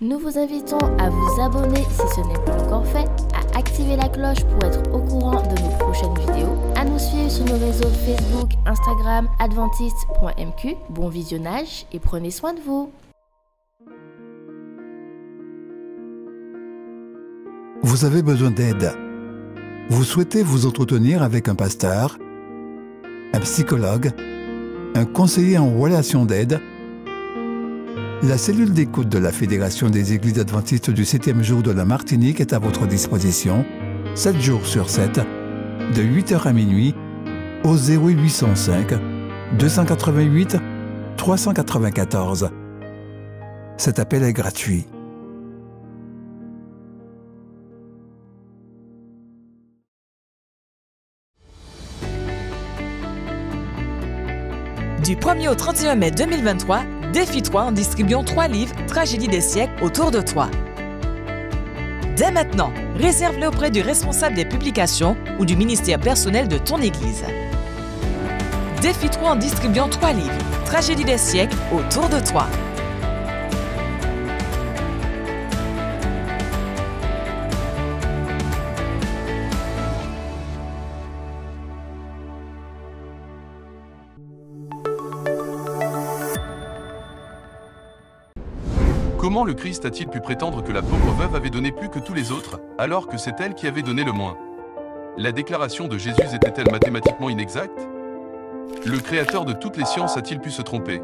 Nous vous invitons à vous abonner si ce n'est pas encore fait, à activer la cloche pour être au courant de nos prochaines vidéos, à nous suivre sur nos réseaux Facebook, Instagram, adventiste.mq. Bon visionnage et prenez soin de vous. Vous avez besoin d'aide. Vous souhaitez vous entretenir avec un pasteur, un psychologue, un conseiller en relations d'aide. La cellule d'écoute de la Fédération des Églises adventistes du 7e jour de la Martinique est à votre disposition, 7 jours sur 7, de 8h à minuit, au 0805 288 394. Cet appel est gratuit. Du 1er au 31 mai 2023, défie-toi en distribuant 3 livres Tragédie des siècles autour de toi. Dès maintenant, réserve-le auprès du responsable des publications ou du ministère personnel de ton Église. Défie-toi en distribuant 3 livres Tragédie des siècles autour de toi. Comment le Christ a-t-il pu prétendre que la pauvre veuve avait donné plus que tous les autres, alors que c'est elle qui avait donné le moins? La déclaration de Jésus était-elle mathématiquement inexacte? Le Créateur de toutes les sciences a-t-il pu se tromper?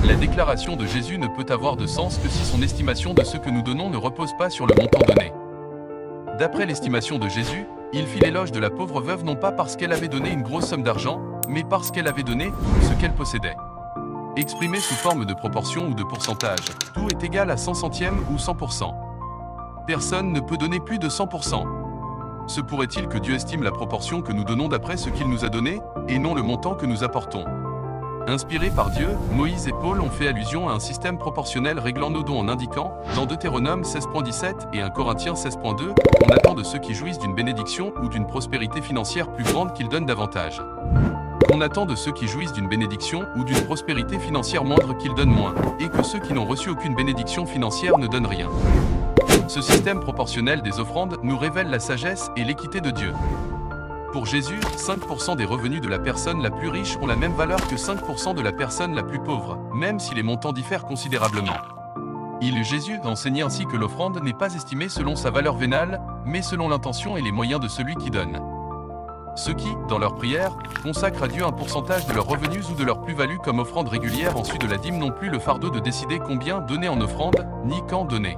La déclaration de Jésus ne peut avoir de sens que si son estimation de ce que nous donnons ne repose pas sur le montant donné. D'après l'estimation de Jésus, il fit l'éloge de la pauvre veuve non pas parce qu'elle avait donné une grosse somme d'argent, mais parce qu'elle avait donné tout ce qu'elle possédait. Exprimé sous forme de proportion ou de pourcentage, tout est égal à 100 centièmes ou 100%. Personne ne peut donner plus de 100%. Se pourrait-il que Dieu estime la proportion que nous donnons d'après ce qu'il nous a donné, et non le montant que nous apportons? Inspirés par Dieu, Moïse et Paul ont fait allusion à un système proportionnel réglant nos dons en indiquant, dans Deutéronome 16.17 et 1 Corinthiens 16.2, on attend de ceux qui jouissent d'une bénédiction ou d'une prospérité financière plus grande qu'ils donnent davantage. On attend de ceux qui jouissent d'une bénédiction ou d'une prospérité financière moindre qu'ils donnent moins, et que ceux qui n'ont reçu aucune bénédiction financière ne donnent rien. Ce système proportionnel des offrandes nous révèle la sagesse et l'équité de Dieu. Pour Jésus, 5% des revenus de la personne la plus riche ont la même valeur que 5% de la personne la plus pauvre, même si les montants diffèrent considérablement. Jésus enseignait ainsi que l'offrande n'est pas estimée selon sa valeur vénale, mais selon l'intention et les moyens de celui qui donne. Ceux qui, dans leur prière, consacrent à Dieu un pourcentage de leurs revenus ou de leur plus-value comme offrande régulière en sus de la dîme n'ont plus le fardeau de décider combien donner en offrande, ni quand donner.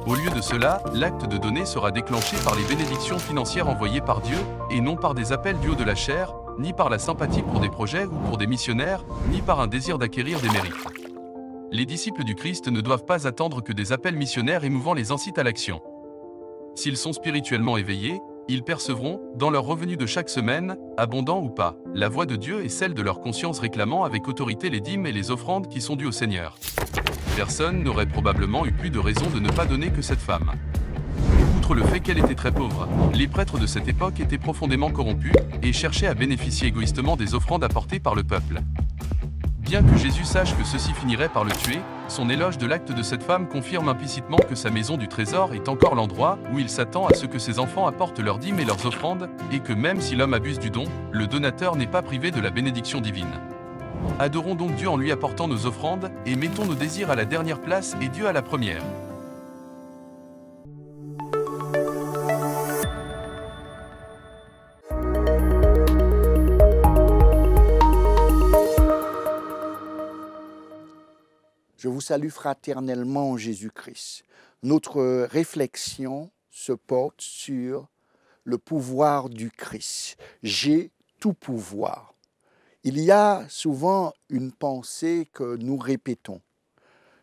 Au lieu de cela, l'acte de donner sera déclenché par les bénédictions financières envoyées par Dieu, et non par des appels du haut de la chair, ni par la sympathie pour des projets ou pour des missionnaires, ni par un désir d'acquérir des mérites. Les disciples du Christ ne doivent pas attendre que des appels missionnaires émouvants les incitent à l'action. S'ils sont spirituellement éveillés, ils percevront, dans leurs revenus de chaque semaine, abondants ou pas, la voix de Dieu et celle de leur conscience réclamant avec autorité les dîmes et les offrandes qui sont dues au Seigneur. Personne n'aurait probablement eu plus de raison de ne pas donner que cette femme. Outre le fait qu'elle était très pauvre, les prêtres de cette époque étaient profondément corrompus et cherchaient à bénéficier égoïstement des offrandes apportées par le peuple. Bien que Jésus sache que ceci finirait par le tuer, son éloge de l'acte de cette femme confirme implicitement que sa maison du trésor est encore l'endroit où il s'attend à ce que ses enfants apportent leurs dîmes et leurs offrandes, et que même si l'homme abuse du don, le donateur n'est pas privé de la bénédiction divine. Adorons donc Dieu en lui apportant nos offrandes, et mettons nos désirs à la dernière place et Dieu à la première. Je vous salue fraternellement en Jésus-Christ. Notre réflexion se porte sur le pouvoir du Christ. J'ai tout pouvoir. Il y a souvent une pensée que nous répétons,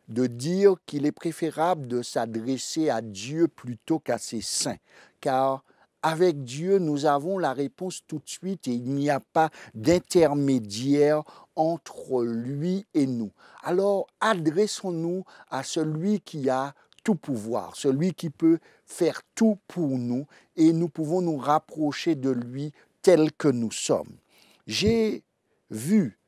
de dire qu'il est préférable de s'adresser à Dieu plutôt qu'à ses saints, car avec Dieu, nous avons la réponse tout de suite et il n'y a pas d'intermédiaire entre lui et nous. Alors, adressons-nous à celui qui a tout pouvoir, celui qui peut faire tout pour nous et nous pouvons nous rapprocher de lui tel que nous sommes. J'ai vu,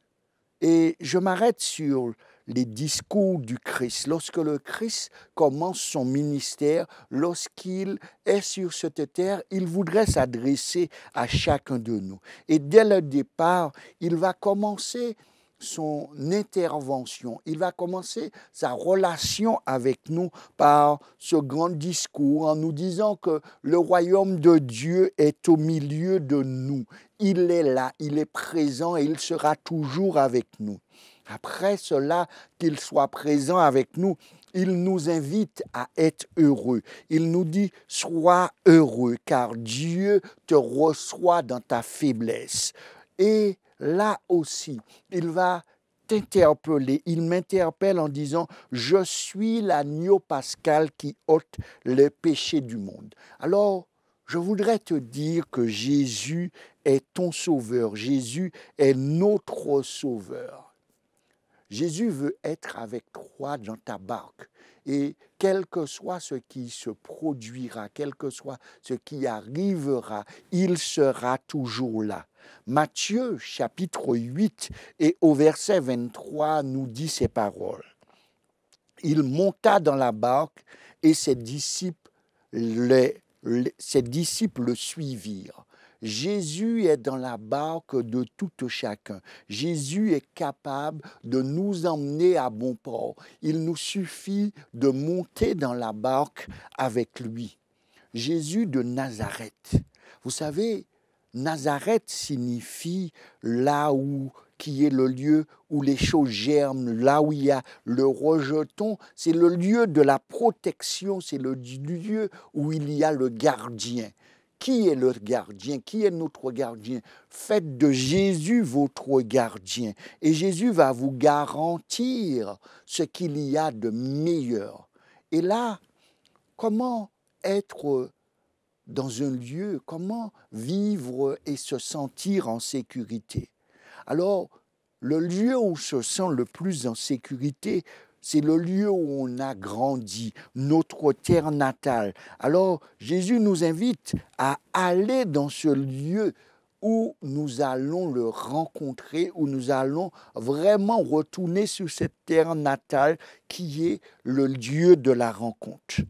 et je m'arrête sur les discours du Christ. Lorsque le Christ commence son ministère, lorsqu'il est sur cette terre, il voudrait s'adresser à chacun de nous. Et dès le départ, il va commencer son intervention, il va commencer sa relation avec nous par ce grand discours en nous disant que le royaume de Dieu est au milieu de nous. Il est là, il est présent et il sera toujours avec nous. Après cela, qu'il soit présent avec nous, il nous invite à être heureux. Il nous dit « Sois heureux, car Dieu te reçoit dans ta faiblesse. » Et là aussi, il va t'interpeller. Il m'interpelle en disant « Je suis l'agneau pascal qui ôte le péché du monde. » Alors, je voudrais te dire que Jésus est ton sauveur. Jésus est notre sauveur. Jésus veut être avec toi dans ta barque. Et quel que soit ce qui se produira, quel que soit ce qui arrivera, il sera toujours là. Matthieu, chapitre 8, et au verset 23, nous dit ces paroles. Il monta dans la barque et ses disciples le suivirent. Jésus est dans la barque de tout chacun. Jésus est capable de nous emmener à bon port. Il nous suffit de monter dans la barque avec lui. Jésus de Nazareth. Vous savez, Nazareth signifie là où qui est le lieu où les choses germent, là où il y a le rejeton, c'est le lieu de la protection, c'est le lieu où il y a le gardien. Qui est le gardien? Qui est notre gardien? Faites de Jésus votre gardien. Et Jésus va vous garantir ce qu'il y a de meilleur. Et là, comment être dans un lieu, comment vivre et se sentir en sécurité? Alors, le lieu où on se sent le plus en sécurité, c'est le lieu où on a grandi, notre terre natale. Alors, Jésus nous invite à aller dans ce lieu où nous allons le rencontrer, où nous allons vraiment retourner sur cette terre natale qui est le lieu de la rencontre.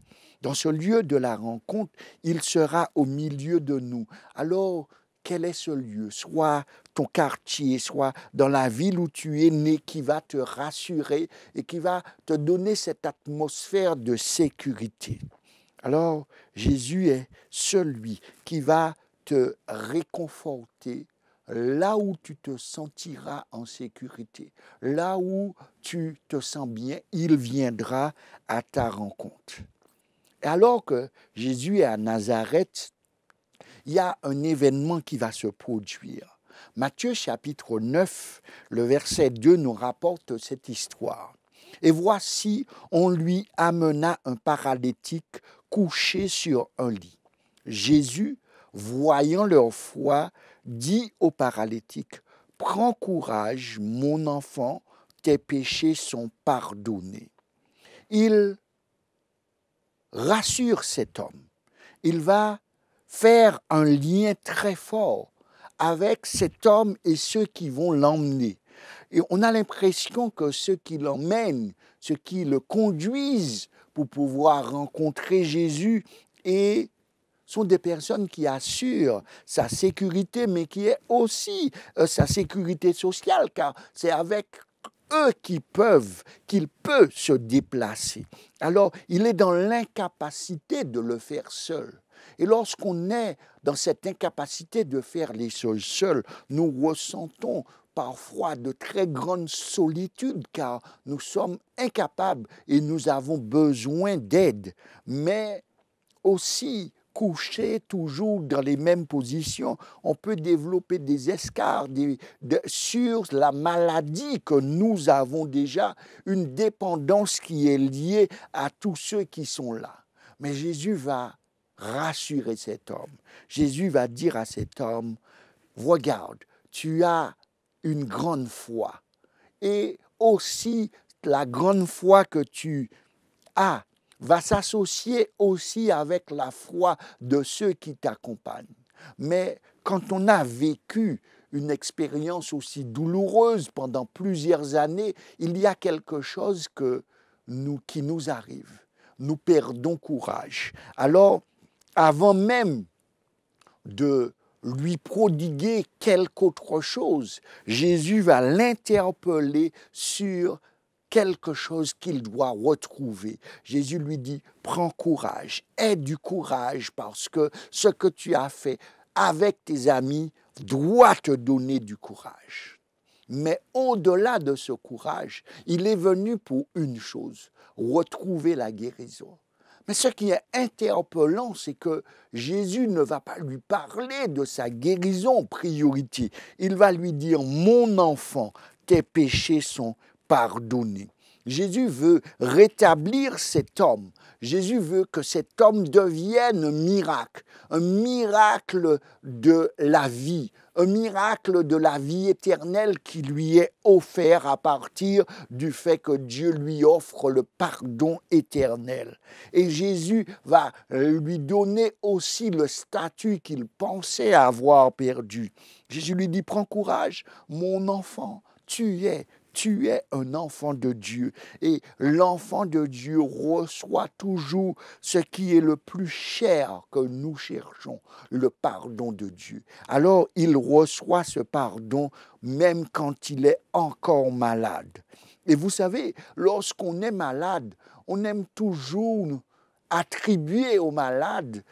Dans ce lieu de la rencontre, il sera au milieu de nous. Alors, quel est ce lieu? Soit ton quartier, soit dans la ville où tu es né, qui va te rassurer et qui va te donner cette atmosphère de sécurité. Alors, Jésus est celui qui va te réconforter là où tu te sentiras en sécurité, là où tu te sens bien, il viendra à ta rencontre. Et alors que Jésus est à Nazareth, il y a un événement qui va se produire. Matthieu chapitre 9, le verset 2 nous rapporte cette histoire. Et voici, on lui amena un paralytique couché sur un lit. Jésus, voyant leur foi, dit au paralytique, « Prends courage, mon enfant, tes péchés sont pardonnés. » Il rassure cet homme. Il va faire un lien très fort avec cet homme et ceux qui vont l'emmener. Et on a l'impression que ceux qui l'emmènent, ceux qui le conduisent pour pouvoir rencontrer Jésus sont des personnes qui assurent sa sécurité, mais qui est aussi sa sécurité sociale, car c'est avec eux qu'il peut se déplacer. Alors, il est dans l'incapacité de le faire seul. Et lorsqu'on est dans cette incapacité de faire les choses seuls, nous ressentons parfois de très grandes solitudes car nous sommes incapables et nous avons besoin d'aide. Mais aussi, couché toujours dans les mêmes positions, on peut développer des escarres sur la maladie que nous avons déjà, une dépendance qui est liée à tous ceux qui sont là. Mais Jésus va rassurer cet homme. Jésus va dire à cet homme, regarde, tu as une grande foi. Et aussi, la grande foi que tu as va s'associer aussi avec la foi de ceux qui t'accompagnent. Mais quand on a vécu une expérience aussi douloureuse pendant plusieurs années, il y a quelque chose qui nous arrive. Nous perdons courage. Alors, avant même de lui prodiguer quelque autre chose, Jésus va l'interpeller sur quelque chose qu'il doit retrouver. Jésus lui dit, prends courage, aie du courage parce que ce que tu as fait avec tes amis doit te donner du courage. Mais au-delà de ce courage, il est venu pour une chose, retrouver la guérison. Mais ce qui est interpellant, c'est que Jésus ne va pas lui parler de sa guérison en priorité. Il va lui dire, mon enfant, tes péchés sont pardonnés. Jésus veut rétablir cet homme. Jésus veut que cet homme devienne un miracle de la vie, un miracle de la vie éternelle qui lui est offert à partir du fait que Dieu lui offre le pardon éternel. Et Jésus va lui donner aussi le statut qu'il pensait avoir perdu. Jésus lui dit, prends courage, mon enfant, tu es un enfant de Dieu. Et l'enfant de Dieu reçoit toujours ce qui est le plus cher que nous cherchons, le pardon de Dieu. Alors, il reçoit ce pardon même quand il est encore malade. Et vous savez, lorsqu'on est malade, on aime toujours attribuer au malade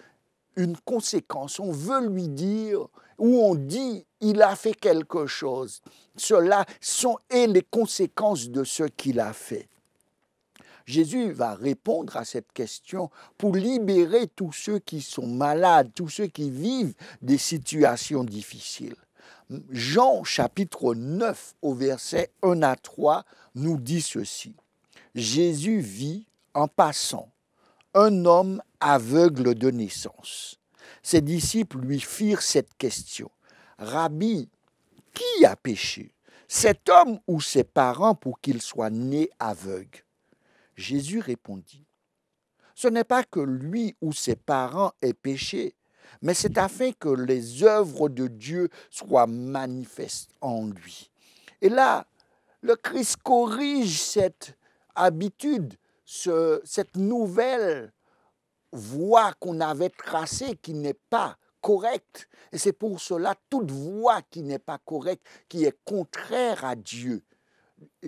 une conséquence. On veut lui dire, ou on dit, il a fait quelque chose. Cela sont les conséquences de ce qu'il a fait. Jésus va répondre à cette question pour libérer tous ceux qui sont malades, tous ceux qui vivent des situations difficiles. Jean chapitre 9 au verset 1 à 3 nous dit ceci. Jésus vit en passant un homme aveugle de naissance. Ses disciples lui firent cette question. Rabbi, qui a péché, cet homme ou ses parents pour qu'il soit né aveugle? Jésus répondit, ce n'est pas que lui ou ses parents aient péché, mais c'est afin que les œuvres de Dieu soient manifestes en lui. Et là, le Christ corrige cette habitude, cette nouvelle voie qu'on avait tracée qui n'est pas correcte. Et c'est pour cela, toute voie qui n'est pas correcte, qui est contraire à Dieu,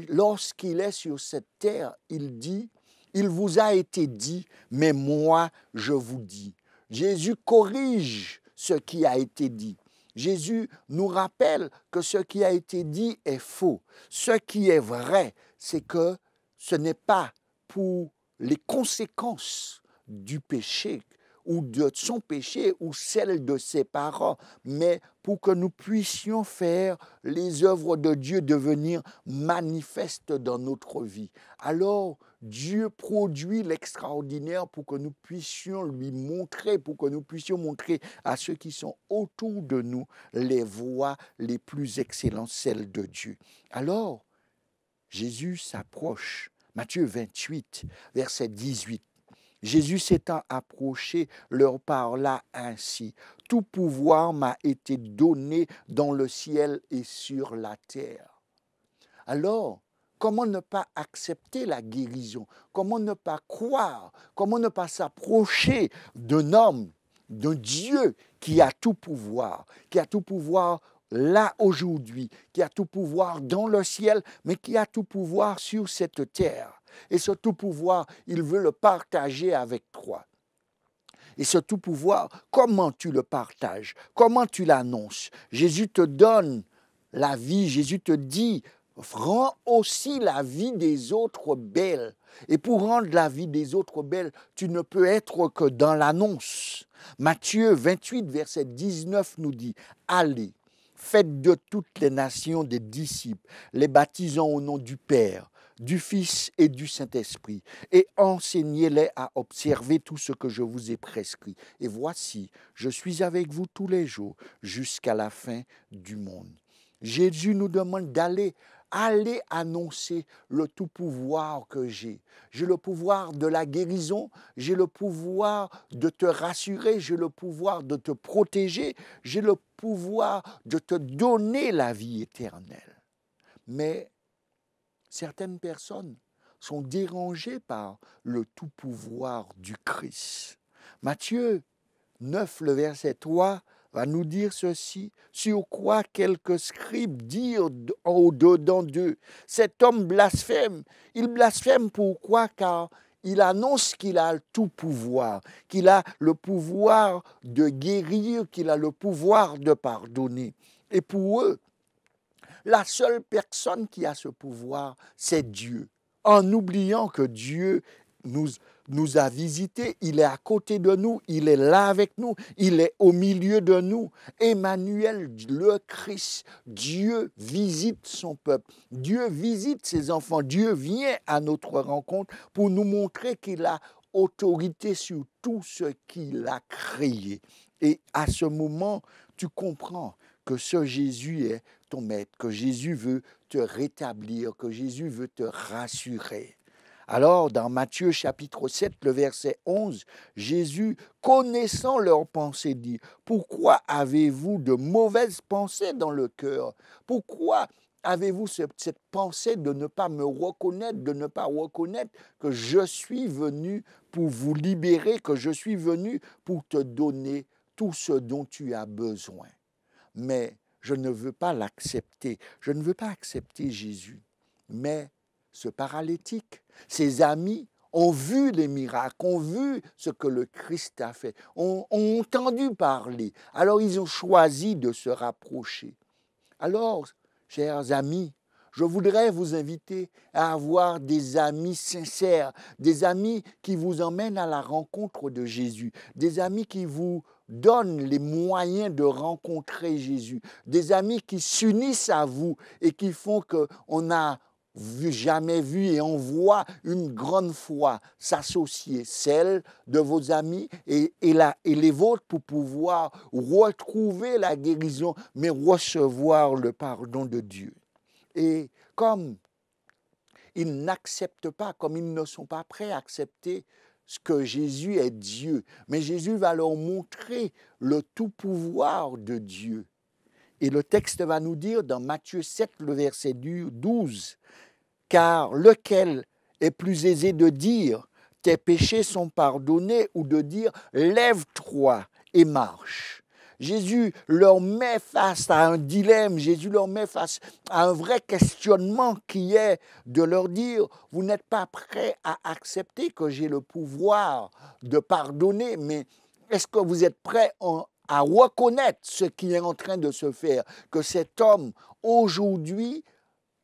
lorsqu'il est sur cette terre, il dit, il vous a été dit, mais moi je vous dis. Jésus corrige ce qui a été dit. Jésus nous rappelle que ce qui a été dit est faux. Ce qui est vrai, c'est que ce n'est pas pour les conséquences du péché ou de son péché ou celle de ses parents, mais pour que nous puissions faire les œuvres de Dieu devenir manifestes dans notre vie. Alors, Dieu produit l'extraordinaire pour que nous puissions lui montrer, pour que nous puissions montrer à ceux qui sont autour de nous les voies les plus excellentes, celles de Dieu. Alors, Jésus s'approche. Matthieu 28, verset 18. Jésus s'étant approché, leur parla ainsi. Tout pouvoir m'a été donné dans le ciel et sur la terre. Alors, comment ne pas accepter la guérison? Comment ne pas croire? Comment ne pas s'approcher d'un homme, d'un Dieu qui a tout pouvoir là aujourd'hui, qui a tout pouvoir dans le ciel, mais qui a tout pouvoir sur cette terre. Et ce tout pouvoir, il veut le partager avec toi. Et ce tout pouvoir, comment tu le partages? Comment tu l'annonces? Jésus te donne la vie, Jésus te dit, rends aussi la vie des autres belle. Et pour rendre la vie des autres belle, tu ne peux être que dans l'annonce. Matthieu 28, verset 19 nous dit, allez, faites de toutes les nations des disciples, les baptisant au nom du Père, du Fils et du Saint-Esprit, et enseignez-les à observer tout ce que je vous ai prescrit. Et voici, je suis avec vous tous les jours jusqu'à la fin du monde. Jésus nous demande d'aller annoncer le tout pouvoir que j'ai. J'ai le pouvoir de la guérison, j'ai le pouvoir de te rassurer, j'ai le pouvoir de te protéger, j'ai le pouvoir de te donner la vie éternelle. Mais certaines personnes sont dérangées par le tout pouvoir du Christ. Matthieu 9, le verset 3, va nous dire ceci, sur quoi quelques scribes dirent au-dedans d'eux, cet homme blasphème. Il blasphème pourquoi? Car il annonce qu'il a le tout pouvoir, qu'il a le pouvoir de guérir, qu'il a le pouvoir de pardonner. Et pour eux, la seule personne qui a ce pouvoir, c'est Dieu. En oubliant que Dieu nous a visités, il est à côté de nous, il est là avec nous, il est au milieu de nous. Emmanuel, le Christ, Dieu visite son peuple, Dieu visite ses enfants, Dieu vient à notre rencontre pour nous montrer qu'il a autorité sur tout ce qu'il a créé. Et à ce moment, tu comprends que ce Jésus est ton maître, que Jésus veut te rétablir, que Jésus veut te rassurer. Alors, dans Matthieu chapitre 7, le verset 11, Jésus, connaissant leurs pensées, dit, « Pourquoi avez-vous de mauvaises pensées dans le cœur? Pourquoi avez-vous cette pensée de ne pas me reconnaître, de ne pas reconnaître que je suis venu pour vous libérer, que je suis venu pour te donner tout ce dont tu as besoin? » Mais je ne veux pas l'accepter. Je ne veux pas accepter Jésus. Mais ce paralytique, ses amis ont vu les miracles, ont vu ce que le Christ a fait, ont entendu parler. Alors ils ont choisi de se rapprocher. Alors, chers amis, je voudrais vous inviter à avoir des amis sincères, des amis qui vous emmènent à la rencontre de Jésus, des amis qui vous donnent les moyens de rencontrer Jésus, des amis qui s'unissent à vous et qui font qu'on n'a jamais vu et on voit une grande foi s'associer, celle de vos amis et les vôtres, pour pouvoir retrouver la guérison, mais recevoir le pardon de Dieu. Et comme ils n'acceptent pas, comme ils ne sont pas prêts à accepter ce que Jésus est Dieu, mais Jésus va leur montrer le tout pouvoir de Dieu. Et le texte va nous dire dans Matthieu 7, le verset 12, « Car lequel est plus aisé de dire « Tes péchés sont pardonnés » ou de dire « Lève-toi et marche ». Jésus leur met face à un dilemme, Jésus leur met face à un vrai questionnement qui est de leur dire « Vous n'êtes pas prêts à accepter que j'ai le pouvoir de pardonner, mais est-ce que vous êtes prêts à reconnaître ce qui est en train de se faire, que cet homme aujourd'hui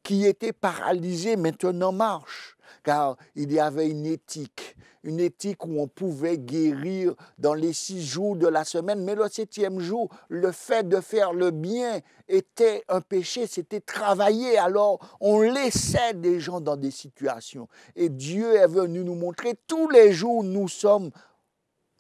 qui était paralysé maintenant marche ?» Car il y avait une éthique où on pouvait guérir dans les 6 jours de la semaine, mais le 7e jour, le fait de faire le bien était un péché, c'était travailler, alors on laissait des gens dans des situations. Et Dieu est venu nous montrer, tous les jours nous sommes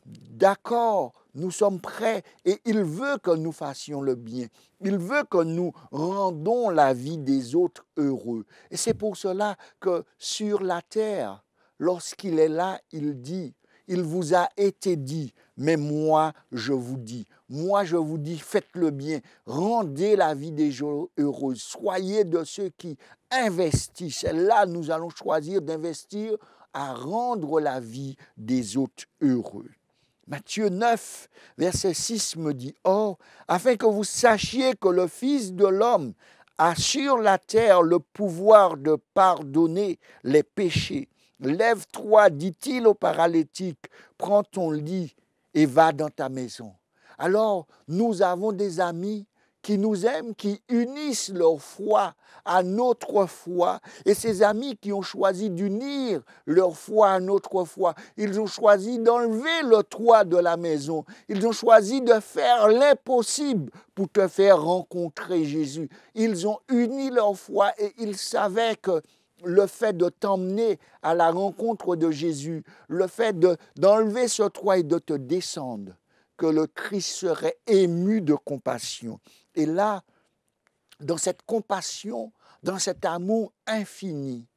d'accord, nous sommes prêts et il veut que nous fassions le bien. Il veut que nous rendons la vie des autres heureux. Et c'est pour cela que sur la terre, lorsqu'il est là, il dit, il vous a été dit, mais moi je vous dis, faites le bien, rendez la vie des gens heureux, soyez de ceux qui investissent. Et là, nous allons choisir d'investir à rendre la vie des autres heureux. Matthieu 9, verset 6 me dit, « Or, afin que vous sachiez que le Fils de l'homme a sur la terre le pouvoir de pardonner les péchés, lève-toi, dit-il au paralytique, prends ton lit et va dans ta maison. » Alors, nous avons des amis qui nous aiment, qui unissent leur foi à notre foi. Et ces amis qui ont choisi d'unir leur foi à notre foi, ils ont choisi d'enlever le toit de la maison. Ils ont choisi de faire l'impossible pour te faire rencontrer Jésus. Ils ont uni leur foi et ils savaient que le fait de t'emmener à la rencontre de Jésus, le fait d'enlever ce toit et de te descendre, que le Christ serait ému de compassion. Et là, dans cette compassion, dans cet amour infini,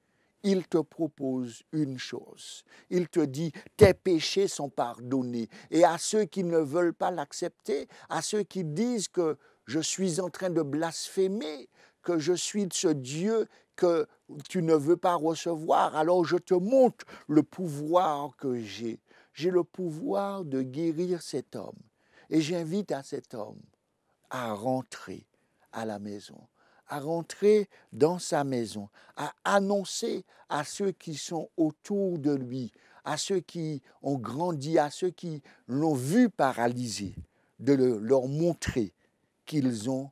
il te propose une chose. Il te dit, tes péchés sont pardonnés. Et à ceux qui ne veulent pas l'accepter, à ceux qui disent que je suis en train de blasphémer, que je suis ce Dieu que tu ne veux pas recevoir, alors je te montre le pouvoir que j'ai. J'ai le pouvoir de guérir cet homme. Et j'invite à cet homme à rentrer à la maison, à rentrer dans sa maison, à annoncer à ceux qui sont autour de lui, à ceux qui ont grandi, à ceux qui l'ont vu paralysé, de leur montrer qu'ils ont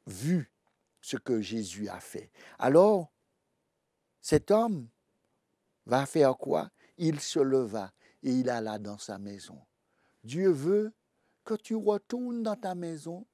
vu ce que Jésus a fait. Alors, cet homme va faire quoi? Il se leva et il alla dans sa maison. Dieu veut que tu retournes dans ta maison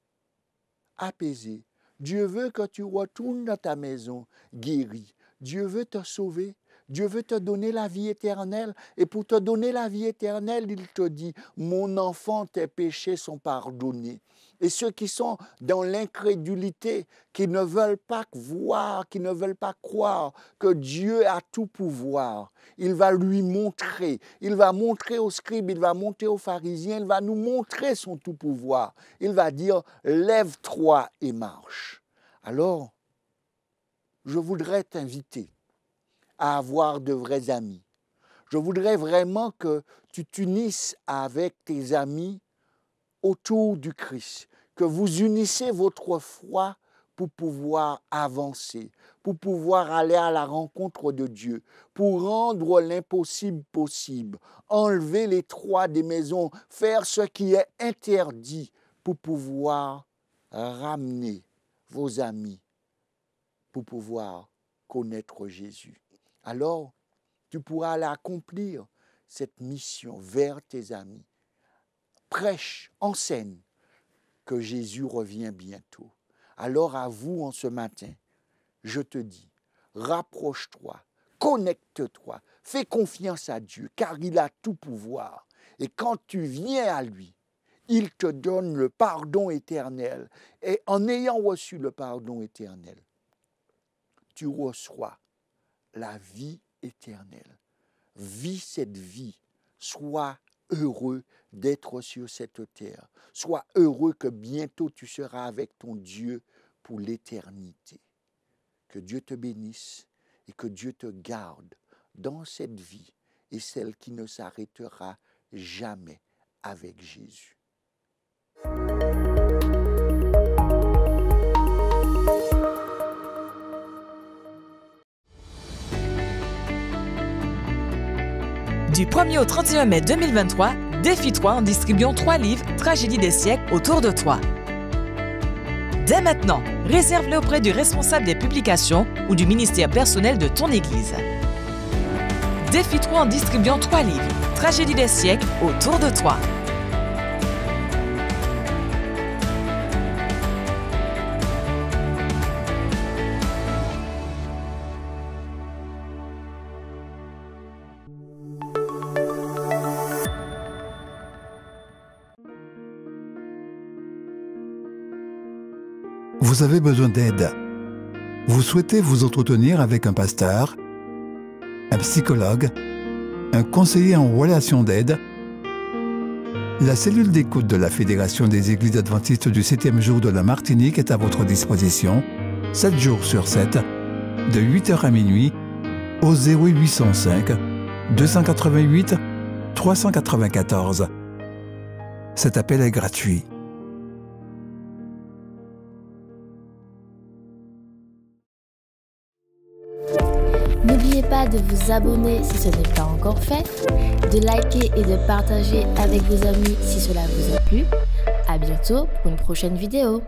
apaisé. Dieu veut que tu retournes dans ta maison guéri. Dieu veut te sauver. Dieu veut te donner la vie éternelle. Et pour te donner la vie éternelle, il te dit, mon enfant, tes péchés sont pardonnés. Et ceux qui sont dans l'incrédulité, qui ne veulent pas voir, qui ne veulent pas croire que Dieu a tout pouvoir, il va lui montrer, il va montrer aux scribes, il va montrer aux pharisiens, il va nous montrer son tout pouvoir. Il va dire, lève-toi et marche. Alors, je voudrais t'inviter à avoir de vrais amis. Je voudrais vraiment que tu t'unisses avec tes amis autour du Christ, que vous unissez votre foi pour pouvoir avancer, pour pouvoir aller à la rencontre de Dieu, pour rendre l'impossible possible, enlever les toits des maisons, faire ce qui est interdit pour pouvoir ramener vos amis, pour pouvoir connaître Jésus. Alors, tu pourras aller accomplir cette mission vers tes amis. Prêche, enseigne que Jésus revient bientôt. Alors à vous, en ce matin, je te dis, rapproche-toi, connecte-toi, fais confiance à Dieu, car il a tout pouvoir. Et quand tu viens à lui, il te donne le pardon éternel. Et en ayant reçu le pardon éternel, tu reçois la vie éternelle. Vis cette vie, sois heureux d'être sur cette terre. Sois heureux que bientôt tu seras avec ton Dieu pour l'éternité. Que Dieu te bénisse et que Dieu te garde dans cette vie et celle qui ne s'arrêtera jamais avec Jésus. Du 1er au 31 mai 2023, défie-toi en distribuant 3 livres Tragédie des siècles autour de toi. Dès maintenant, réserve-les auprès du responsable des publications ou du ministère personnel de ton Église. Défie-toi en distribuant 3 livres Tragédie des siècles autour de toi. Vous avez besoin d'aide. Vous souhaitez vous entretenir avec un pasteur, un psychologue, un conseiller en relation d'aide. La cellule d'écoute de la Fédération des Églises adventistes du 7e jour de la Martinique est à votre disposition, 7 jours sur 7, de 8h à minuit, au 0805 288 394. Cet appel est gratuit. N'oubliez pas de vous abonner si ce n'est pas encore fait, de liker et de partager avec vos amis si cela vous a plu. À bientôt pour une prochaine vidéo.